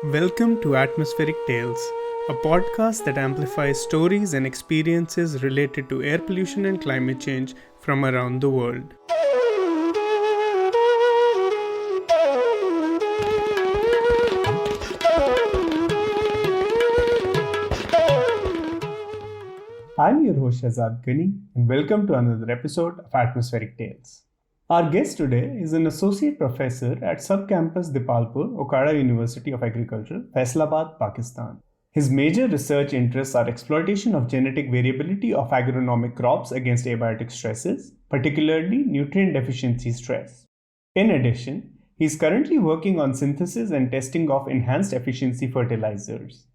Welcome to Atmospheric Tales, a podcast that amplifies stories and experiences related to air pollution and climate change from around the world. I'm your host Shahzad Ghani, and welcome to another episode of Atmospheric Tales. Our guest today is an associate professor at Subcampus Dipalpur, Okada University of Agriculture, Faisalabad, Pakistan. His major research interests are exploitation of genetic variability of agronomic crops against abiotic stresses, particularly nutrient deficiency stress. In addition, he is currently working on synthesis and testing of enhanced efficiency fertilizers.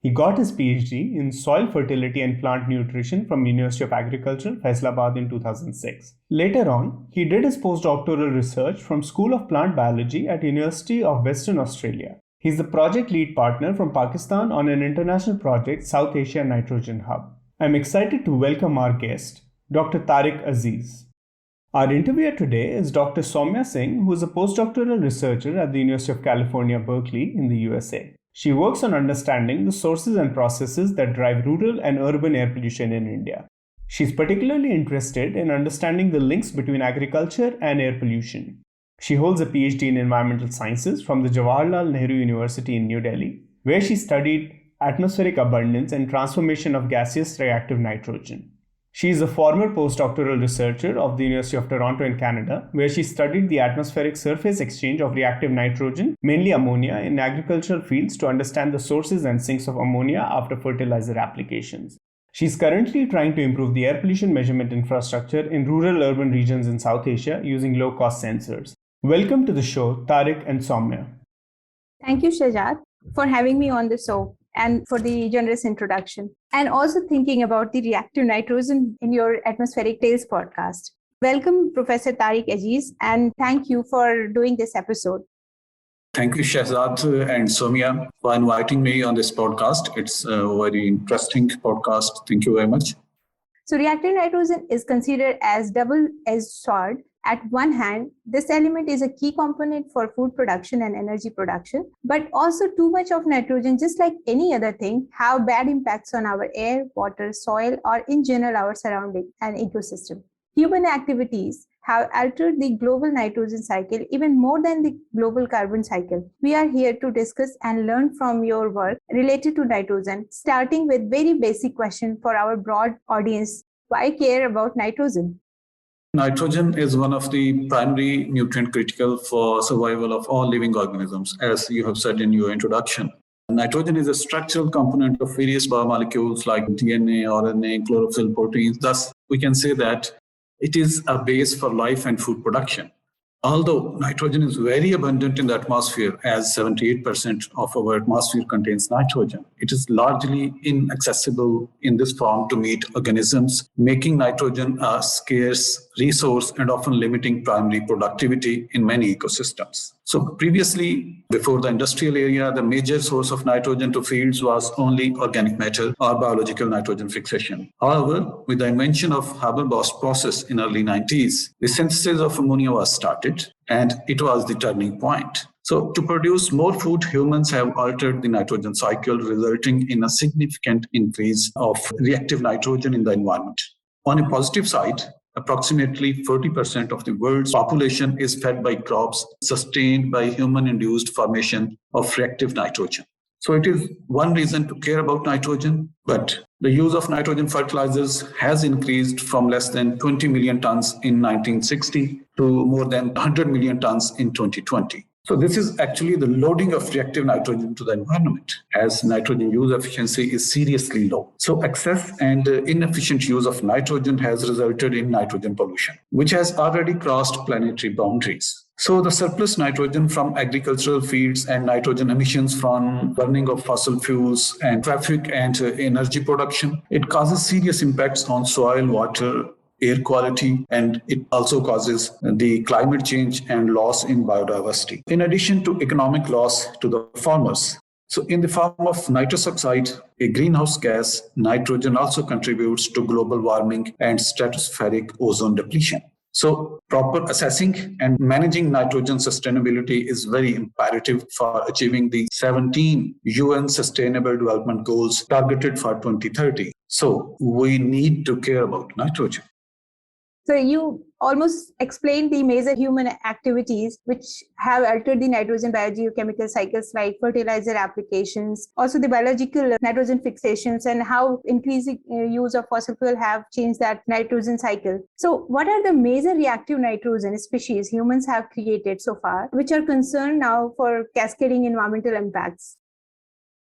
He got his PhD in soil fertility and plant nutrition from University of Agriculture, Faisalabad in 2006. Later on, he did his postdoctoral research from School of Plant Biology at University of Western Australia. He is the project lead partner from Pakistan on an international project, South Asia Nitrogen Hub. I'm excited to welcome our guest, Dr. Tariq Aziz. Our interviewer today is Dr. Soumya Singh, who is a postdoctoral researcher at the University of California, Berkeley in the USA. She works on understanding the sources and processes that drive rural and urban air pollution in India. She is particularly interested in understanding the links between agriculture and air pollution. She holds a PhD in environmental sciences from the Jawaharlal Nehru University in New Delhi, where she studied atmospheric abundance and transformation of gaseous reactive nitrogen. She is a former postdoctoral researcher of the University of Toronto in Canada, where she studied the atmospheric surface exchange of reactive nitrogen, mainly ammonia, in agricultural fields to understand the sources and sinks of ammonia after fertilizer applications. She is currently trying to improve the air pollution measurement infrastructure in rural-urban regions in South Asia using low-cost sensors. Welcome to the show, Tariq and Soumya. Thank you, Shahzad, for having me on the show and for the generous introduction, and also thinking about the reactive nitrogen in your Atmospheric Tales podcast. Welcome, Professor Tariq Aziz, and thank you for doing this episode. Thank you, Shahzad and Soumya, for inviting me on this podcast. It's a very interesting podcast. Thank you very much. So reactive nitrogen is considered as double-edged sword. At one hand, this element is a key component for food production and energy production, but also too much of nitrogen, just like any other thing, have bad impacts on our air, water, soil, or in general our surrounding and ecosystem. Human activities have altered the global nitrogen cycle even more than the global carbon cycle. We are here to discuss and learn from your work related to nitrogen, starting with very basic question for our broad audience. Why care about nitrogen? Nitrogen is one of the primary nutrient critical for survival of all living organisms, as you have said in your introduction. Nitrogen is a structural component of various biomolecules like DNA, RNA, chlorophyll, proteins. Thus, we can say that it is a base for life and food production. Although nitrogen is very abundant in the atmosphere, as 78% of our atmosphere contains nitrogen, it is largely inaccessible in this form to meet organisms, making nitrogen a scarce resource and often limiting primary productivity in many ecosystems. So previously, before the industrial area, the major source of nitrogen to fields was only organic matter or biological nitrogen fixation. However, with the invention of Haber-Bosch process in early 90s, the synthesis of ammonia was started, and it was the turning point. So to produce more food, humans have altered the nitrogen cycle, resulting in a significant increase of reactive nitrogen in the environment. On a positive side, approximately 40% of the world's population is fed by crops sustained by human-induced formation of reactive nitrogen. So it is one reason to care about nitrogen, but the use of nitrogen fertilizers has increased from less than 20 million tons in 1960 to more than 100 million tons in 2020. So this is actually the loading of reactive nitrogen to the environment, as nitrogen use efficiency is seriously low. So excess and inefficient use of nitrogen has resulted in nitrogen pollution, which has already crossed planetary boundaries. So the surplus nitrogen from agricultural fields and nitrogen emissions from burning of fossil fuels and traffic and energy production, it causes serious impacts on soil, water, air quality, and it also causes the climate change and loss in biodiversity, in addition to economic loss to the farmers. So in the form of nitrous oxide, a greenhouse gas, nitrogen also contributes to global warming and stratospheric ozone depletion. So proper assessing and managing nitrogen sustainability is very imperative for achieving the 17 UN Sustainable Development Goals targeted for 2030. So we need to care about nitrogen. So you almost explained the major human activities which have altered the nitrogen biogeochemical cycles, like fertilizer applications, also the biological nitrogen fixations, and how increasing use of fossil fuel have changed that nitrogen cycle. So what are the major reactive nitrogen species humans have created so far, which are concerned now for cascading environmental impacts?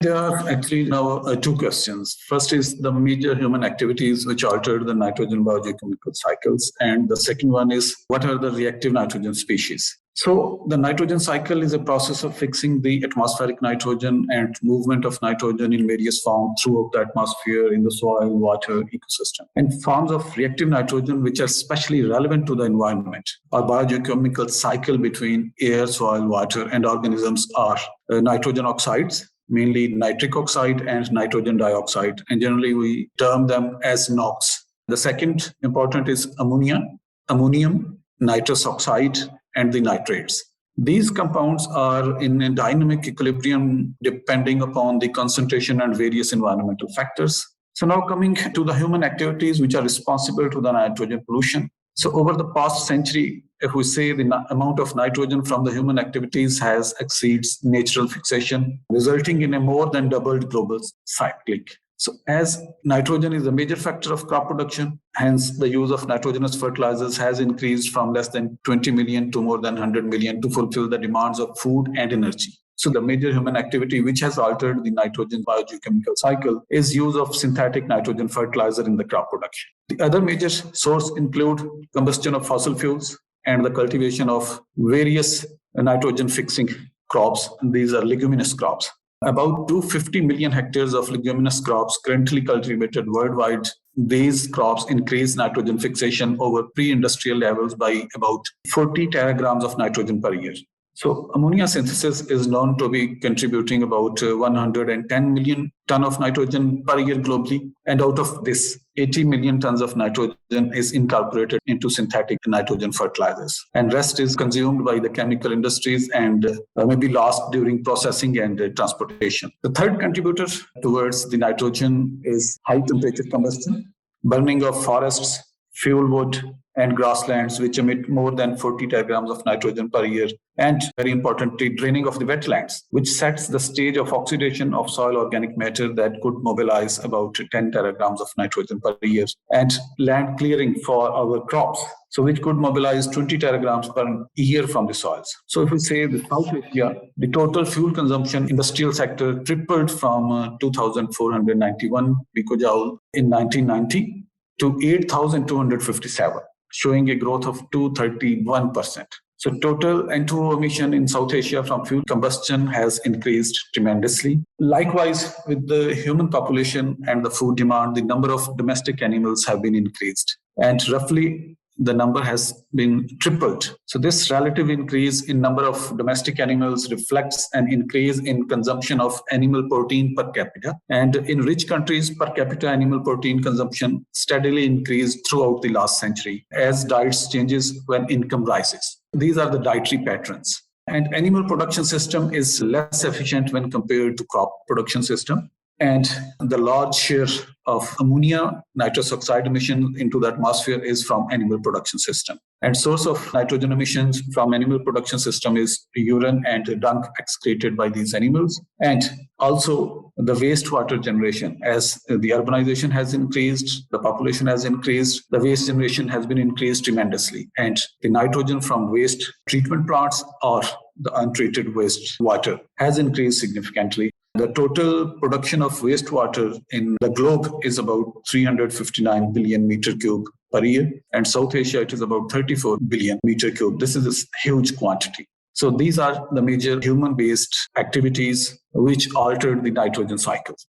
There are actually now two questions. First is the major human activities which altered the nitrogen biogeochemical cycles. And the second one is what are the reactive nitrogen species? So the nitrogen cycle is a process of fixing the atmospheric nitrogen and movement of nitrogen in various forms throughout the atmosphere, in the soil, water, ecosystem. And forms of reactive nitrogen which are especially relevant to the environment or biogeochemical cycle between air, soil, water, and organisms are nitrogen oxides, mainly nitric oxide and nitrogen dioxide, and generally we term them as NOx. The second important is ammonia, ammonium, nitrous oxide, and the nitrates. These compounds are in a dynamic equilibrium depending upon the concentration and various environmental factors. So now coming to the human activities which are responsible to the nitrogen pollution. So over the past century, if we say the amount of nitrogen from the human activities has exceeds natural fixation, resulting in a more than doubled global cyclic. So as nitrogen is a major factor of crop production, hence the use of nitrogenous fertilizers has increased from less than 20 million to more than 100 million to fulfill the demands of food and energy. So the major human activity which has altered the nitrogen biogeochemical cycle is use of synthetic nitrogen fertilizer in the crop production. The other major source include combustion of fossil fuels and the cultivation of various nitrogen fixing crops. These are leguminous crops. About 250 million hectares of leguminous crops currently cultivated worldwide. These crops increase nitrogen fixation over pre-industrial levels by about 40 teragrams of nitrogen per year. So ammonia synthesis is known to be contributing about 110 million ton of nitrogen per year globally. And out of this, 80 million tons of nitrogen is incorporated into synthetic nitrogen fertilizers. And rest is consumed by the chemical industries and maybe lost during processing and transportation. The third contributor towards the nitrogen is high temperature combustion, burning of forests, fuel wood, and grasslands, which emit more than 40 teragrams of nitrogen per year. And very importantly, draining of the wetlands, which sets the stage of oxidation of soil organic matter that could mobilize about 10 teragrams of nitrogen per year. And land clearing for our crops, so which could mobilize 20 teragrams per year from the soils. So if we say the South Asia, the total fuel consumption industrial sector tripled from 2,491 picojoule in 1990 to 8,257, showing a growth of 231%. So total N2O emission in South Asia from fuel combustion has increased tremendously. Likewise, with the human population and the food demand, the number of domestic animals have been increased. And roughly the number has been tripled. So this relative increase in number of domestic animals reflects an increase in consumption of animal protein per capita. And in rich countries, per capita animal protein consumption steadily increased throughout the last century as diets changes when income rises. These are the dietary patterns. And animal production system is less efficient when compared to crop production system. And the large share of ammonia, nitrous oxide emission into the atmosphere is from animal production system. And source of nitrogen emissions from animal production system is urine and dung excreted by these animals. And also the wastewater generation. As the urbanization has increased, the population has increased, the waste generation has been increased tremendously. And the nitrogen from waste treatment plants or the untreated wastewater has increased significantly. The total production of wastewater in the globe is about 359 billion meter cube per year. And South Asia, it is about 34 billion meter cube. This is a huge quantity. So these are the major human-based activities which altered the nitrogen cycles.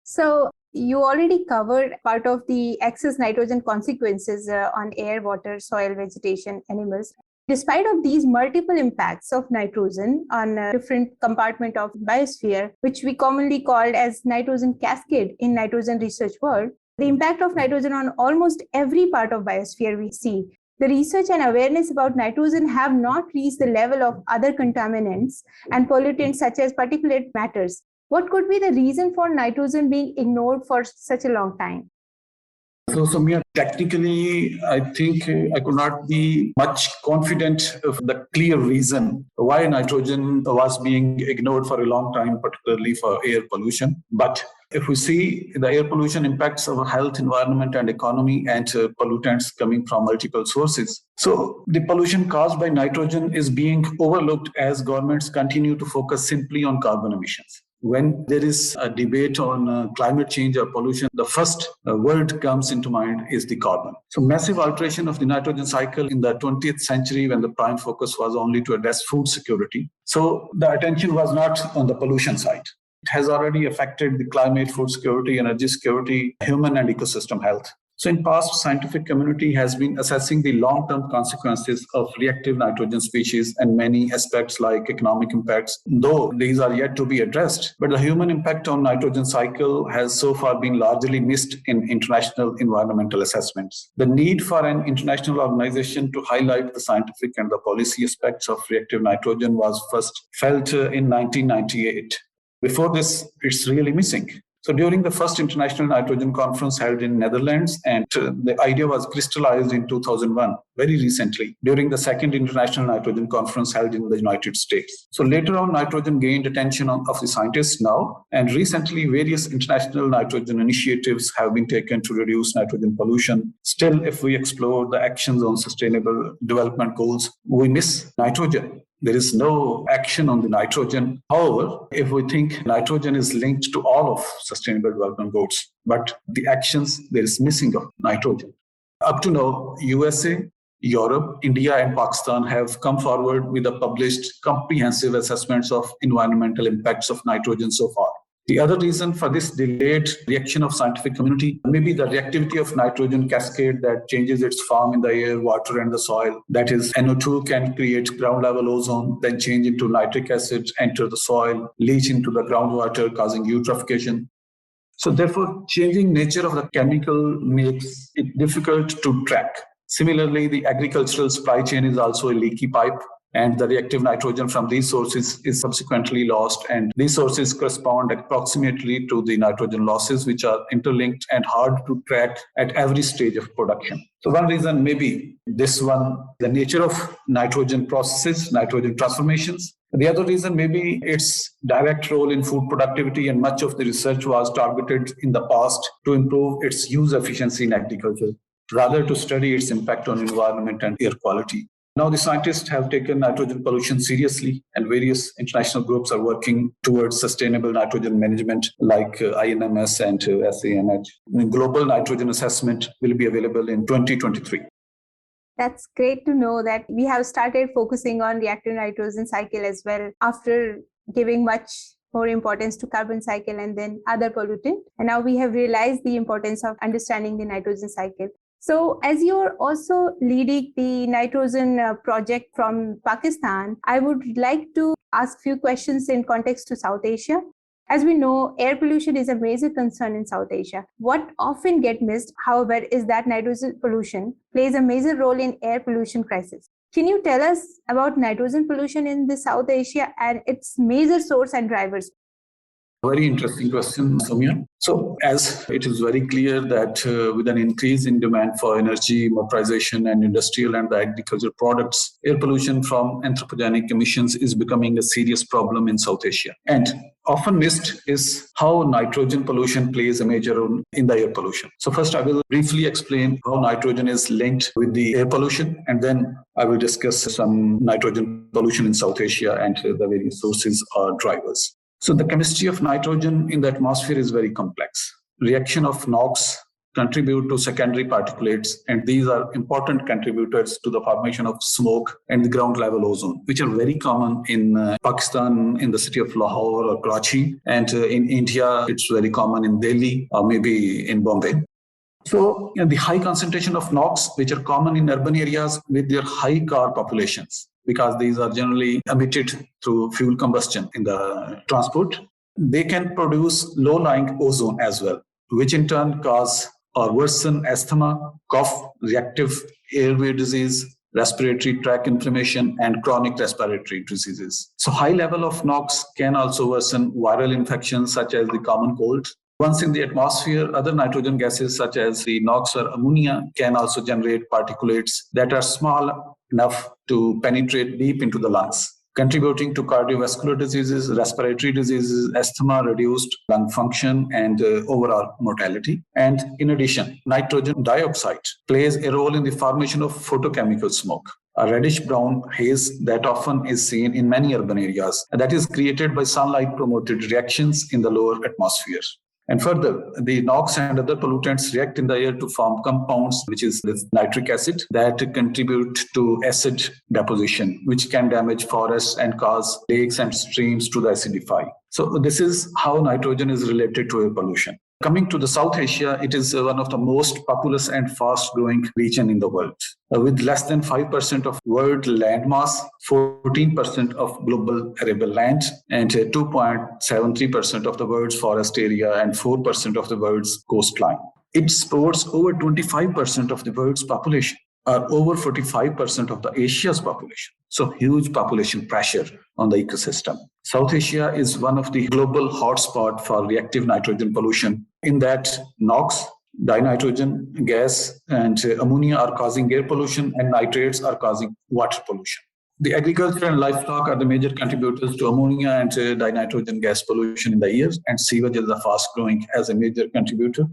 So you already covered part of the excess nitrogen consequences on air, water, soil, vegetation, animals. Despite of these multiple impacts of nitrogen on a different compartment of biosphere, which we commonly called as nitrogen cascade in nitrogen research world, the impact of nitrogen on almost every part of biosphere we see. The research and awareness about nitrogen have not reached the level of other contaminants and pollutants such as particulate matters. What could be the reason for nitrogen being ignored for such a long time? So, Soumya, technically, I think I could not be much confident of the clear reason why nitrogen was being ignored for a long time, particularly for air pollution. But if we see the air pollution impacts our health, environment, and economy, and pollutants coming from multiple sources. So the pollution caused by nitrogen is being overlooked as governments continue to focus simply on carbon emissions. When there is a debate on climate change or pollution, the first word comes into mind is the carbon. So massive alteration of the nitrogen cycle in the 20th century when the prime focus was only to address food security. So the attention was not on the pollution side. It has already affected the climate, food security, energy security, human and ecosystem health. So in past, scientific community has been assessing the long-term consequences of reactive nitrogen species and many aspects like economic impacts, though these are yet to be addressed. But the human impact on nitrogen cycle has so far been largely missed in international environmental assessments. The need for an international organization to highlight the scientific and the policy aspects of reactive nitrogen was first felt in 1998. Before this, it's really missing. So during the first International Nitrogen Conference held in Netherlands, and the idea was crystallized in 2001, very recently, during the second International Nitrogen Conference held in the United States. So later on, nitrogen gained attention of the scientists now, and recently various international nitrogen initiatives have been taken to reduce nitrogen pollution. Still, if we explore the actions on sustainable development goals, we miss nitrogen. There is no action on the nitrogen. However, if we think nitrogen is linked to all of sustainable development goals, but the actions, there is missing of nitrogen. Up to now, USA, Europe, India, and Pakistan have come forward with the published comprehensive assessments of environmental impacts of nitrogen so far. The other reason for this delayed reaction of scientific community may be the reactivity of nitrogen cascade that changes its form in the air, water, and the soil. That is, NO2 can create ground level ozone, then change into nitric acid, enter the soil, leach into the groundwater, causing eutrophication. So therefore, changing nature of the chemical makes it difficult to track. Similarly, the agricultural supply chain is also a leaky pipe, and the reactive nitrogen from these sources is subsequently lost. And these sources correspond approximately to the nitrogen losses, which are interlinked and hard to track at every stage of production. So one reason may be this one, the nature of nitrogen processes, nitrogen transformations. The other reason may be its direct role in food productivity, and much of the research was targeted in the past to improve its use efficiency in agriculture, rather to study its impact on environment and air quality. Now, the scientists have taken nitrogen pollution seriously, and various international groups are working towards sustainable nitrogen management like INMS and SANH. Global nitrogen assessment will be available in 2023. That's great to know that we have started focusing on reactive nitrogen cycle as well after giving much more importance to carbon cycle and then other pollutant. And now we have realized the importance of understanding the nitrogen cycle. So as you're also leading the nitrogen project from Pakistan, I would like to ask a few questions in context to South Asia. As we know, air pollution is a major concern in South Asia. What often gets missed, however, is that nitrogen pollution plays a major role in air pollution crisis. Can you tell us about nitrogen pollution in the South Asia and its major source and drivers? Very interesting question, Soumya. So, as it is very clear that with an increase in demand for energy, motorization, and industrial and the agricultural products, air pollution from anthropogenic emissions is becoming a serious problem in South Asia. And often missed is how nitrogen pollution plays a major role in the air pollution. So, first, I will briefly explain how nitrogen is linked with the air pollution, and then I will discuss some nitrogen pollution in South Asia and the various sources or drivers. So the chemistry of nitrogen in the atmosphere is very complex. Reaction of NOx contribute to secondary particulates, and these are important contributors to the formation of smoke and the ground level ozone, which are very common in Pakistan, in the city of Lahore or Karachi, and in India, it's very common in Delhi or maybe in Bombay. So the high concentration of NOx, which are common in urban areas with their high car populations, because these are generally emitted through fuel combustion in the transport, they can produce low-lying ozone as well, which in turn cause or worsen asthma, cough, reactive airway disease, respiratory tract inflammation, and chronic respiratory diseases. So high level of NOx can also worsen viral infections such as the common cold. Once in the atmosphere, other nitrogen gases such as the NOx or ammonia can also generate particulates that are small enough to penetrate deep into the lungs, contributing to cardiovascular diseases, respiratory diseases, asthma, reduced lung function, and overall mortality. And in addition, nitrogen dioxide plays a role in the formation of photochemical smoke, a reddish-brown haze that often is seen in many urban areas, and that is created by sunlight-promoted reactions in the lower atmosphere. And further, the NOx and other pollutants react in the air to form compounds, which is this nitric acid, that contribute to acid deposition, which can damage forests and cause lakes and streams to acidify. So this is how nitrogen is related to air pollution. Coming to the South Asia, it is one of the most populous and fast-growing region in the world. With less than 5% of world landmass, 14% of global arable land, and 2.73% of the world's forest area, and 4% of the world's coastline. It supports over 25% of the world's population, or over 45% of the Asia's population. So huge population pressure on the ecosystem. South Asia is one of the global hotspot for reactive nitrogen pollution, in that NOx, dinitrogen gas, and ammonia are causing air pollution, and nitrates are causing water pollution. The agriculture and livestock are the major contributors to ammonia and dinitrogen gas pollution in the year, and sewage is the fast growing as a major contributor.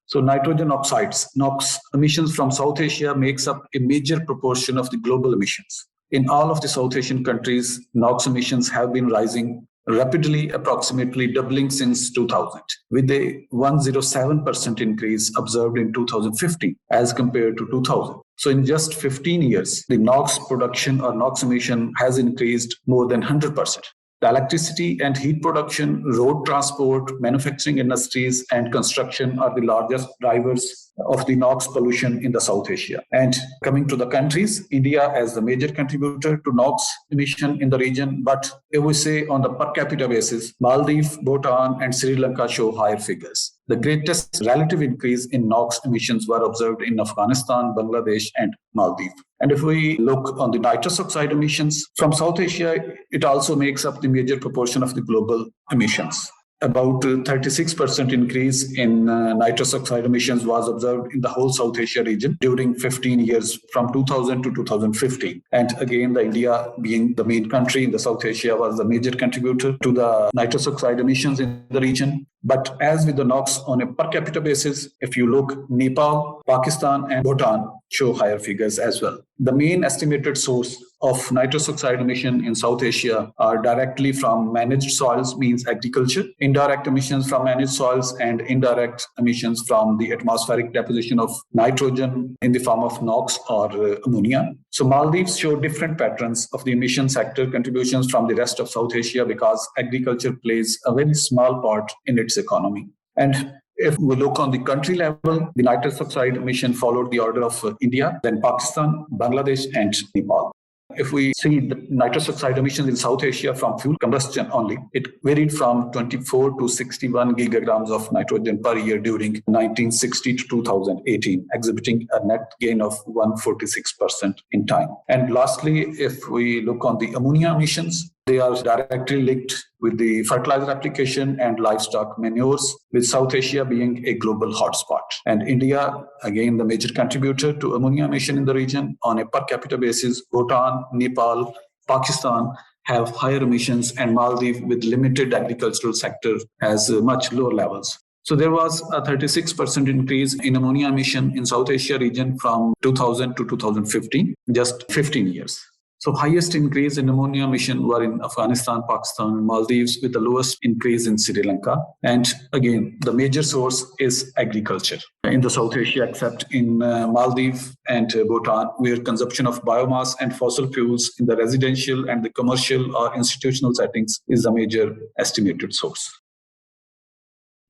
So nitrogen oxides, NOx emissions from South Asia makes up a major proportion of the global emissions. In all of the South Asian countries, NOx emissions have been rising rapidly, approximately doubling since 2000, with a 107% increase observed in 2015 as compared to 2000. So in just 15 years, the NOx production or NOx emission has increased more than 100%. The electricity and heat production, road transport, manufacturing industries, and construction are the largest drivers of the NOx pollution in the South Asia. And coming to the countries, India as the major contributor to NOx emission in the region, but if we say on the per capita basis, Maldives, Bhutan, and Sri Lanka show higher figures. The greatest relative increase in NOx emissions were observed in Afghanistan, Bangladesh, and Maldives. And if we look on the nitrous oxide emissions from South Asia, it also makes up the major proportion of the global emissions. About 36% increase in nitrous oxide emissions was observed in the whole South Asia region during 15 years from 2000 to 2015. And again, the India being the main country in the South Asia was the major contributor to the nitrous oxide emissions in the region. But as with the NOx on a per capita basis, if you look, Nepal, Pakistan, and Bhutan show higher figures as well. The main estimated source of nitrous oxide emission in South Asia are directly from managed soils, means agriculture, indirect emissions from managed soils, and indirect emissions from the atmospheric deposition of nitrogen in the form of NOx or ammonia. So Maldives show different patterns of the emission sector contributions from the rest of South Asia because agriculture plays a very small part in its economy. And if we look on the country level, the nitrous oxide emission followed the order of India, then Pakistan, Bangladesh, and Nepal. If we see the nitrous oxide emissions in South Asia from fuel combustion only, it varied from 24 to 61 gigagrams of nitrogen per year during 1960 to 2018, exhibiting a net gain of 146% in time. And lastly, if we look on the ammonia emissions, they are directly linked with the fertilizer application and livestock manures, with South Asia being a global hotspot. And India, again, the major contributor to ammonia emission in the region. On a per capita basis, Bhutan, Nepal, Pakistan have higher emissions, and Maldives, with limited agricultural sector, has much lower levels. So there was a 36% increase in ammonia emission in South Asia region from 2000 to 2015, just 15 years. So highest increase in ammonia emission were in Afghanistan, Pakistan, and Maldives, with the lowest increase in Sri Lanka. And again, the major source is agriculture in the South Asia, except in Maldives and Bhutan, where consumption of biomass and fossil fuels in the residential and the commercial or institutional settings is the major estimated source.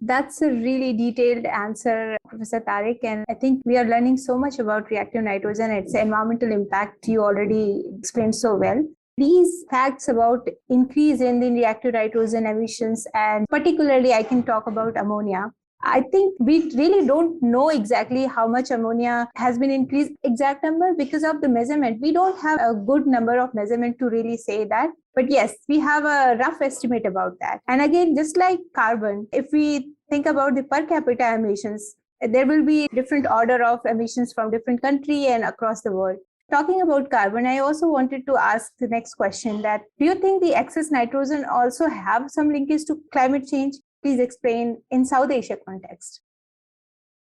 That's a really detailed answer, Professor Tariq. And I think we are learning so much about reactive nitrogen and its environmental impact. You already explained so well. These facts about increase in the reactive nitrogen emissions, and particularly I can talk about ammonia, I think we really don't know exactly how much ammonia has been increased, exact number, because of the measurement. We don't have a good number of measurement to really say that. But yes, we have a rough estimate about that. And again, just like carbon, if we think about the per capita emissions, there will be different order of emissions from different country and across the world. Talking about carbon, I also wanted to ask the next question that do you think the excess nitrogen also have some linkage to climate change? Please explain in South Asia context.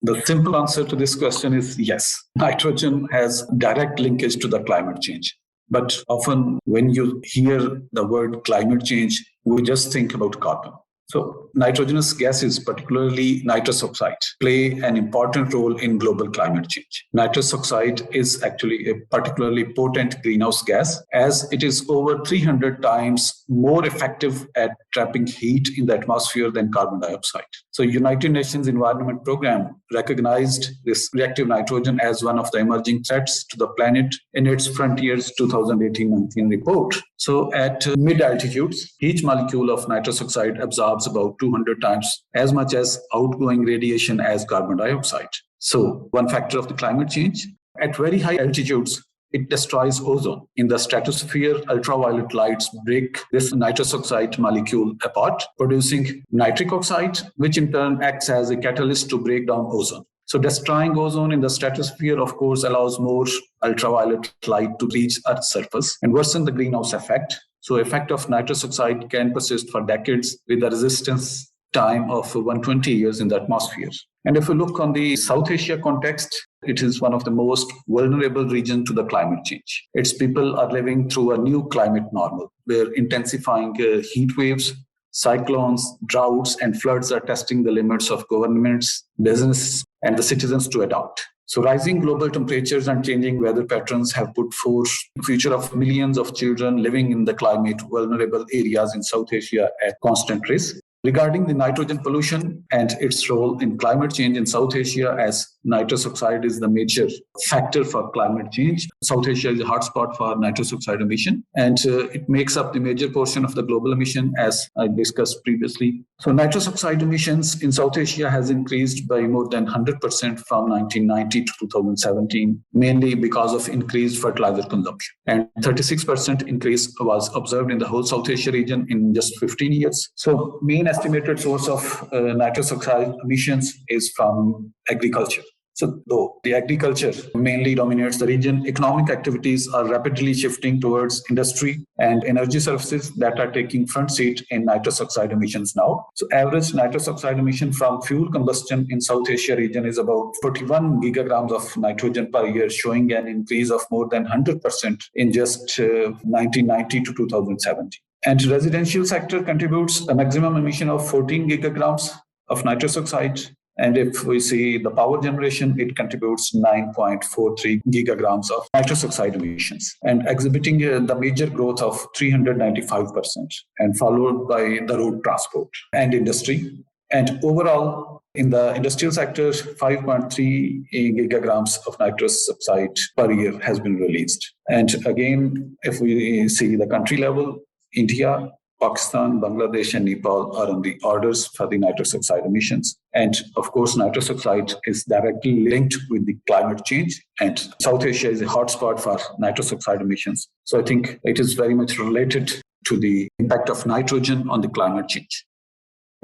The simple answer to this question is yes. Nitrogen has direct linkage to the climate change. But often when you hear the word climate change, we just think about carbon. So nitrogenous gases, particularly nitrous oxide, play an important role in global climate change. Nitrous oxide is actually a particularly potent greenhouse gas, as it is over 300 times more effective at trapping heat in the atmosphere than carbon dioxide. So United Nations Environment Programme recognized this reactive nitrogen as one of the emerging threats to the planet in its Frontiers 2018-19 report. So at mid altitudes, each molecule of nitrous oxide absorbs about 200 times as much as outgoing radiation as carbon dioxide. So one factor of the climate change, at very high altitudes, it destroys ozone. In the stratosphere, ultraviolet lights break this nitrous oxide molecule apart, producing nitric oxide, which in turn acts as a catalyst to break down ozone. So destroying ozone in the stratosphere, of course, allows more ultraviolet light to reach Earth's surface and worsen the greenhouse effect. So effect of nitrous oxide can persist for decades with a resistance time of 120 years in the atmosphere. And if we look on the South Asia context, it is one of the most vulnerable regions to the climate change. Its people are living through a new climate normal, where intensifying heat waves, cyclones, droughts, and floods are testing the limits of governments, business, and the citizens to adapt. So rising global temperatures and changing weather patterns have put forth the future of millions of children living in the climate vulnerable areas in South Asia at constant risk. Regarding the nitrogen pollution and its role in climate change in South Asia, as nitrous oxide is the major factor for climate change. South Asia is a hotspot for nitrous oxide emission, and it makes up the major portion of the global emission, as I discussed previously. So nitrous oxide emissions in South Asia has increased by more than 100% from 1990 to 2017, mainly because of increased fertilizer consumption. And 36% increase was observed in the whole South Asia region in just 15 years. So main estimated source of nitrous oxide emissions is from agriculture. So though the agriculture mainly dominates the region, economic activities are rapidly shifting towards industry and energy services that are taking front seat in nitrous oxide emissions now. So average nitrous oxide emission from fuel combustion in South Asia region is about 41 gigagrams of nitrogen per year, showing an increase of more than 100% in just 1990 to 2017. And residential sector contributes a maximum emission of 14 gigagrams of nitrous oxide. And if we see the power generation, it contributes 9.43 gigagrams of nitrous oxide emissions, and exhibiting the major growth of 395%, and followed by the road transport and industry. And overall, in the industrial sector, 5.3 gigagrams of nitrous oxide per year has been released. And again, if we see the country level, India, Pakistan, Bangladesh, and Nepal are on the orders for the nitrous oxide emissions. And of course, nitrous oxide is directly linked with the climate change. And South Asia is a hotspot for nitrous oxide emissions. So I think it is very much related to the impact of nitrogen on the climate change.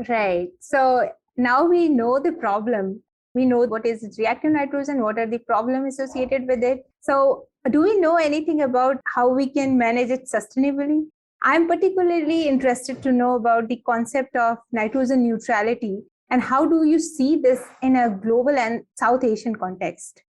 Right. So now we know the problem. We know what is reactive nitrogen, what are the problems associated with it. So do we know anything about how we can manage it sustainably? I'm particularly interested to know about the concept of nitrogen neutrality, and how do you see this in a global and South Asian context?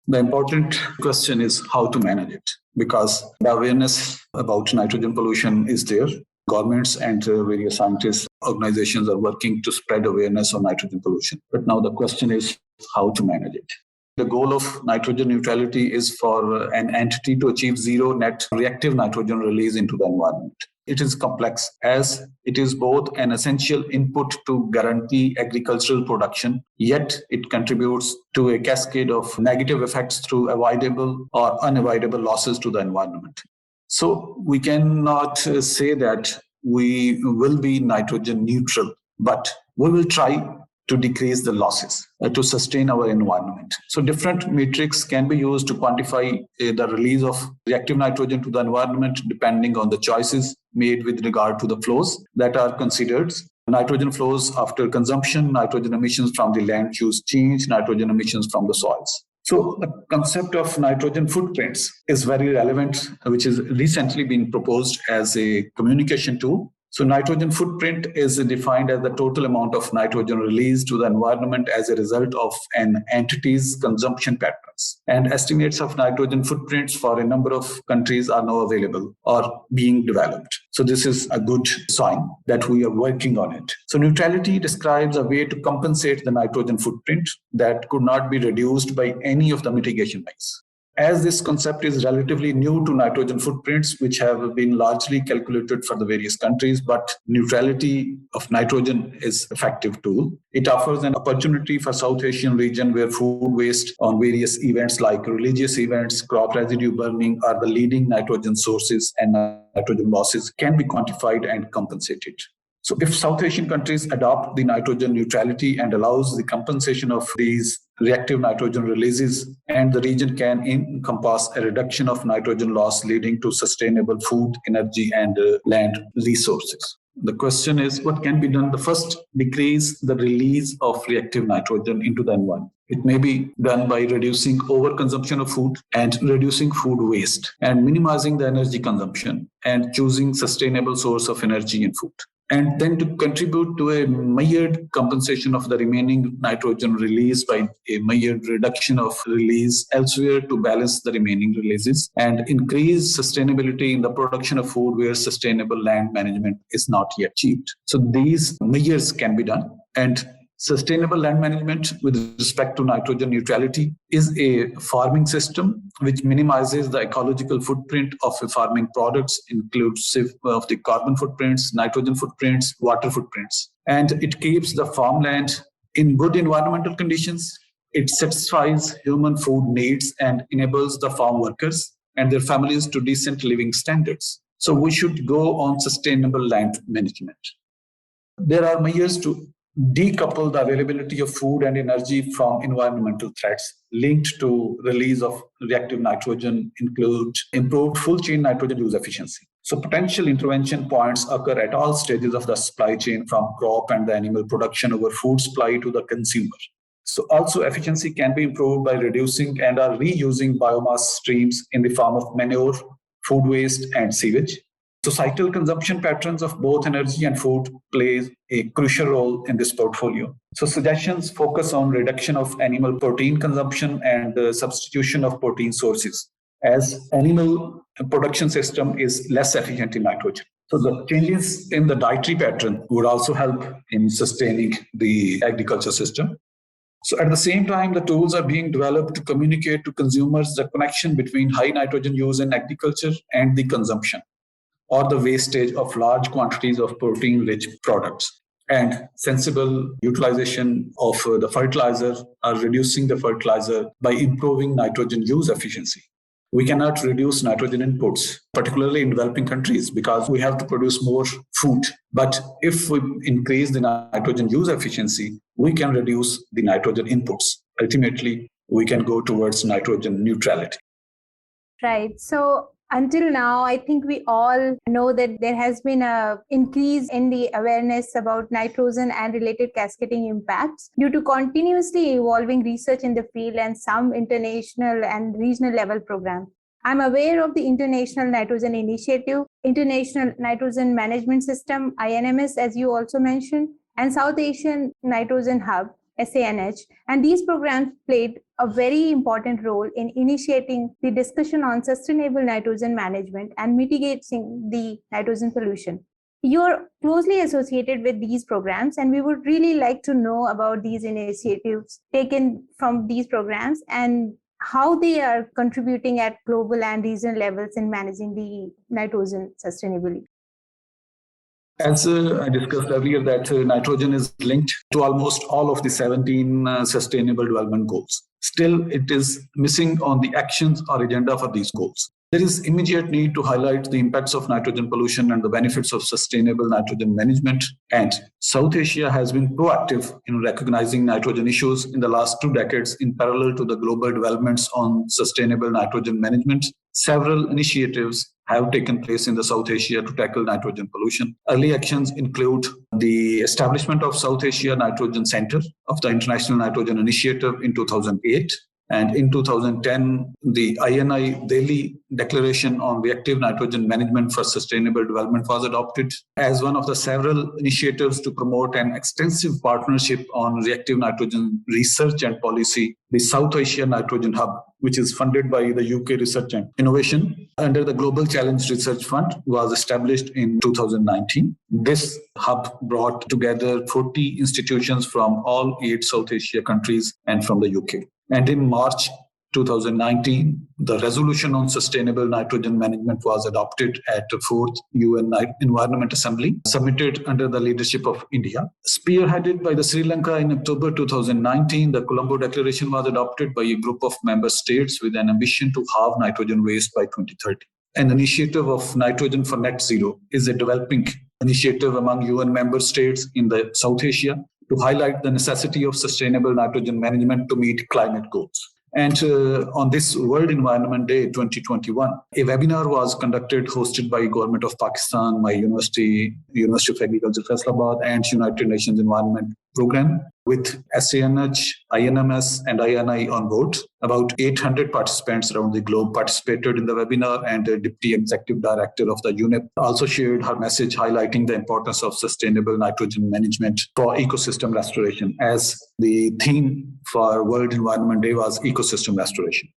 The important question is how to manage it, because the awareness about nitrogen pollution is there. Governments and various scientists, organizations are working to spread awareness on nitrogen pollution. But now the question is how to manage it. The goal of nitrogen neutrality is for an entity to achieve zero net reactive nitrogen release into the environment. It is complex, as it is both an essential input to guarantee agricultural production, yet it contributes to a cascade of negative effects through avoidable or unavoidable losses to the environment. So we cannot say that we will be nitrogen neutral, but we will try to decrease the losses, to sustain our environment. So different metrics can be used to quantify the release of reactive nitrogen to the environment depending on the choices made with regard to the flows that are considered. Nitrogen flows after consumption, nitrogen emissions from the land use change, nitrogen emissions from the soils. So the concept of nitrogen footprints is very relevant, which is recently been proposed as a communication tool. So nitrogen footprint is defined as the total amount of nitrogen released to the environment as a result of an entity's consumption patterns. And estimates of nitrogen footprints for a number of countries are now available or being developed. So this is a good sign that we are working on it. So neutrality describes a way to compensate the nitrogen footprint that could not be reduced by any of the mitigation measures. As this concept is relatively new to nitrogen footprints, which have been largely calculated for the various countries, but neutrality of nitrogen is an effective tool. It offers an opportunity for South Asian region where food waste on various events like religious events, crop residue burning are the leading nitrogen sources, and nitrogen losses can be quantified and compensated. So if South Asian countries adopt the nitrogen neutrality and allows the compensation of these reactive nitrogen releases, and the region can encompass a reduction of nitrogen loss leading to sustainable food, energy, and land resources. The question is, what can be done? The first, decrease the release of reactive nitrogen into the environment. It may be done by reducing overconsumption of food and reducing food waste and minimizing the energy consumption and choosing sustainable source of energy in food. And then to contribute to a measured compensation of the remaining nitrogen release by a measured reduction of release elsewhere to balance the remaining releases and increase sustainability in the production of food where sustainable land management is not yet achieved. So these measures can be done. And sustainable land management with respect to nitrogen neutrality is a farming system which minimizes the ecological footprint of farming products, inclusive of the carbon footprints, nitrogen footprints, water footprints. And it keeps the farmland in good environmental conditions. It satisfies human food needs and enables the farm workers and their families to decent living standards. So we should go on sustainable land management. There are measures to decouple the availability of food and energy from environmental threats linked to release of reactive nitrogen include improved full chain nitrogen use efficiency. So potential intervention points occur at all stages of the supply chain from crop and the animal production over food supply to the consumer. So also efficiency can be improved by reducing and or reusing biomass streams in the form of manure, food waste, and sewage. Societal consumption patterns of both energy and food plays a crucial role in this portfolio. So suggestions focus on reduction of animal protein consumption and the substitution of protein sources, as animal production system is less efficient in nitrogen. So the changes in the dietary pattern would also help in sustaining the agriculture system. So at the same time, the tools are being developed to communicate to consumers the connection between high nitrogen use in agriculture and the consumption or the wastage of large quantities of protein-rich products, and sensible utilization of the fertilizer or reducing the fertilizer by improving nitrogen use efficiency. We cannot reduce nitrogen inputs, particularly in developing countries, because we have to produce more food. But if we increase the nitrogen use efficiency, we can reduce the nitrogen inputs. Ultimately, we can go towards nitrogen neutrality. Right. So until now, I think we all know that there has been an increase in the awareness about nitrogen and related cascading impacts due to continuously evolving research in the field and some international and regional level programs. I'm aware of the International Nitrogen Initiative, International Nitrogen Management System, INMS, as you also mentioned, and South Asian Nitrogen Hub, SANH, and these programs played a very important role in initiating the discussion on sustainable nitrogen management and mitigating the nitrogen pollution. You're closely associated with these programs, and we would really like to know about these initiatives taken from these programs and how they are contributing at global and regional levels in managing the nitrogen sustainability. As I discussed earlier, that nitrogen is linked to almost all of the 17 Sustainable Development Goals. Still, it is missing on the actions or agenda for these goals. There is immediate need to highlight the impacts of nitrogen pollution and the benefits of sustainable nitrogen management. And South Asia has been proactive in recognizing nitrogen issues in the last 2 decades in parallel to the global developments on sustainable nitrogen management. Several initiatives have taken place in the South Asia to tackle nitrogen pollution. Early actions include the establishment of South Asia Nitrogen Center of the International Nitrogen Initiative in 2008. And in 2010, the INI Delhi Declaration on Reactive Nitrogen Management for Sustainable Development was adopted as one of the several initiatives to promote an extensive partnership on reactive nitrogen research and policy. The South Asia Nitrogen Hub, which is funded by the UK Research and Innovation under the Global Challenge Research Fund, was established in 2019. This hub brought together 40 institutions from all 8 South Asia countries and from the UK. And in March 2019, the resolution on sustainable nitrogen management was adopted at the 4th UN Environment Assembly, submitted under the leadership of India. Spearheaded by the Sri Lanka in October 2019, the Colombo Declaration was adopted by a group of member states with an ambition to halve nitrogen waste by 2030. An initiative of Nitrogen for Net Zero is a developing initiative among UN member states in the South Asia to highlight the necessity of sustainable nitrogen management to meet climate goals. And on this World Environment Day 2021, a webinar was conducted, hosted by Government of Pakistan, my university, University of Agriculture, Faisalabad, and United Nations Environment Program, with SANH, INMS, and INI on board. About 800 participants around the globe participated in the webinar, and the Deputy Executive Director of the UNEP also shared her message highlighting the importance of sustainable nitrogen management for ecosystem restoration, as the theme for World Environment Day was ecosystem restoration.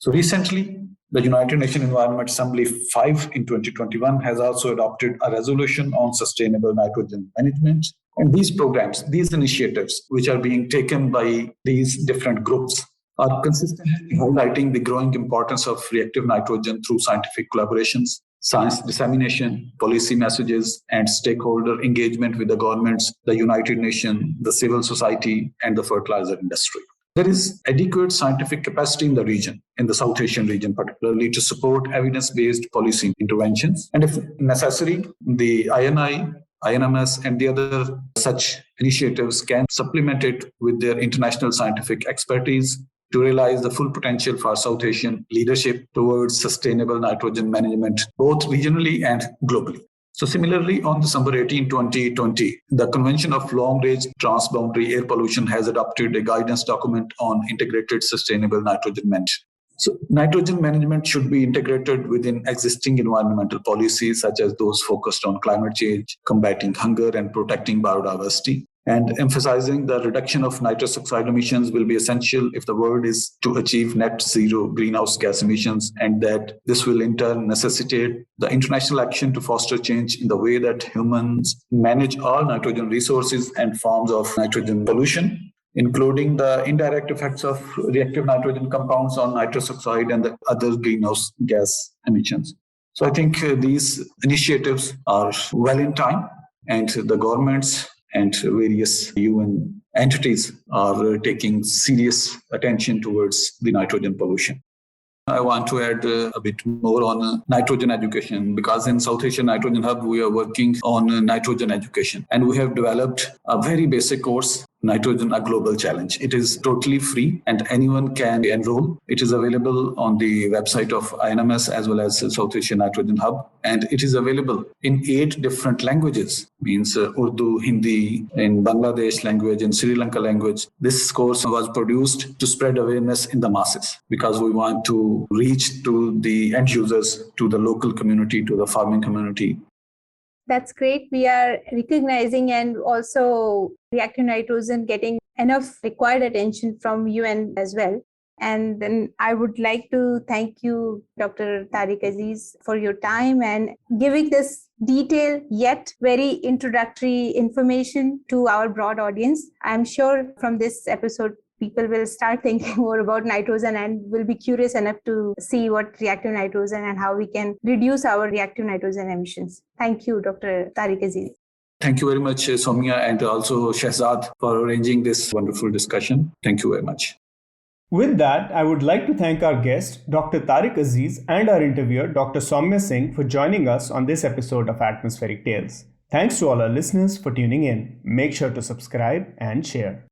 So recently, the United Nations Environment Assembly 5 in 2021 has also adopted a resolution on sustainable nitrogen management. And these programs, these initiatives, which are being taken by these different groups, are consistently highlighting the growing importance of reactive nitrogen through scientific collaborations, science dissemination, policy messages, and stakeholder engagement with the governments, the United Nations, the civil society, and the fertilizer industry. There is adequate scientific capacity in the region, in the South Asian region particularly, to support evidence-based policy interventions. And if necessary, the INI, INMS, and the other such initiatives can supplement it with their international scientific expertise to realize the full potential for South Asian leadership towards sustainable nitrogen management, both regionally and globally. So similarly, on December 18, 2020, the Convention of Long-Range Transboundary Air Pollution has adopted a guidance document on integrated sustainable nitrogen management. So nitrogen management should be integrated within existing environmental policies, such as those focused on climate change, combating hunger, and protecting biodiversity. And emphasizing the reduction of nitrous oxide emissions will be essential if the world is to achieve net zero greenhouse gas emissions, and that this will in turn necessitate the international action to foster change in the way that humans manage all nitrogen resources and forms of nitrogen pollution, including the indirect effects of reactive nitrogen compounds on nitrous oxide and the other greenhouse gas emissions. So I think these initiatives are well in time, and the governments and various UN entities are taking serious attention towards the nitrogen pollution. I want to add a bit more on nitrogen education, because in South Asian Nitrogen Hub, we are working on nitrogen education, and we have developed a very basic course, Nitrogen, a Global Challenge. It is totally free and anyone can enroll. It is available on the website of INMS as well as South Asian Nitrogen Hub, and it is available in 8 different languages, means Urdu, Hindi, in Bangladesh language, in Sri Lanka language. This course was produced to spread awareness in the masses, because we want to reach to the end users, to the local community, to the farming community. That's great. We are recognizing and also reactive nitrogen getting enough required attention from UN as well. And then I would like to thank you, Dr. Tariq Aziz, for your time and giving this detailed yet very introductory information to our broad audience. I'm sure from this episode, people will start thinking more about nitrogen and will be curious enough to see what reactive nitrogen and how we can reduce our reactive nitrogen emissions. Thank you, Dr. Tariq Aziz. Thank you very much, Soumya, and also Shehzad, for arranging this wonderful discussion. Thank you very much. With that, I would like to thank our guest, Dr. Tariq Aziz, and our interviewer, Dr. Soumya Singh, for joining us on this episode of Atmospheric Tales. Thanks to all our listeners for tuning in. Make sure to subscribe and share.